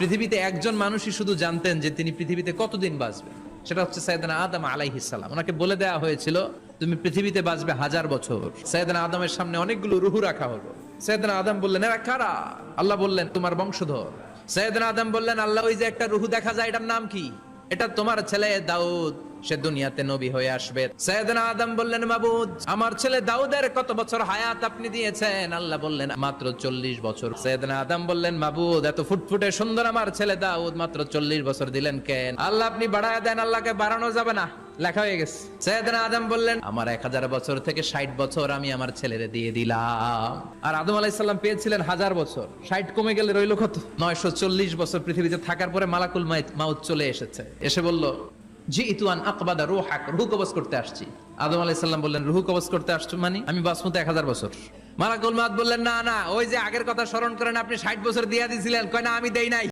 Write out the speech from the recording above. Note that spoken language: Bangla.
পৃথিবীতে একজন মানুষই শুধু জানতেন যে তিনি পৃথিবীতে কতদিন বাঁচবেন, সেটা হচ্ছে সাইয়েদনা আদম আলাইহিস সালাম। ওনাকে বলে দেওয়া হয়েছিল তুমি পৃথিবীতে বাঁচবে 1000 বছর। সাইয়েদনা আদমের সামনে অনেকগুলো রুহু রাখা হলো। সাইয়েদনা আদম বললেন এরা কারা? আল্লাহ বললেন তোমার বংশধর। সাইয়েদনা আদম বললেন আল্লাহ ওই যে একটা রুহু দেখা যায় এটার নাম কি? এটা তোমার ছেলে দাউদ, সে দুনিয়াতে নবী হয়ে আসবে। সাইয়েদনা আদম বললেন মাবুদ আমার ছেলে দাউদের কত বছর হায়াত আপনি দিয়েছেন? আল্লাহ বললেন মাত্র 40 বছর। সাইয়েদনা আদম বললেন মাবুদ এত ফুটফুটে সুন্দর আমার ছেলে দাউদ মাত্র 40 বছর দিলেন কেন? আল্লাহ আপনি বাড়ায় দেন, আল্লাহকে বাড়ানো যাবে না, লেখা হয়ে গেছে। সাইয়েদনা আদম বললেন আমার 1000 বছর থেকে 60 বছর আমি আমার ছেলেরে দিয়ে দিলাম। আর আদম আলাইহিস সালাম পেয়েছিলেন 1000 বছর, 60 কমে গেলে রইল কত? 940 বছর পৃথিবীতে থাকার পরে মালাকুল মাউত চলে এসেছে, এসে বলল জিইতু আন আকবাদা রূহাক, রূহ কবজ করতে আসছি। আদম আলাইহিস সালাম বললেন রূহ কবজ করতে আসছো মানে আমি বাঁচবো তো 1000 বছর। মালাকুল মাউত বললেন না না, ওই যে আগের কথা স্মরণ করেন আপনি 60 বছর দিয়া দিয়েছিলেন। কয় না আমি দেই নাই।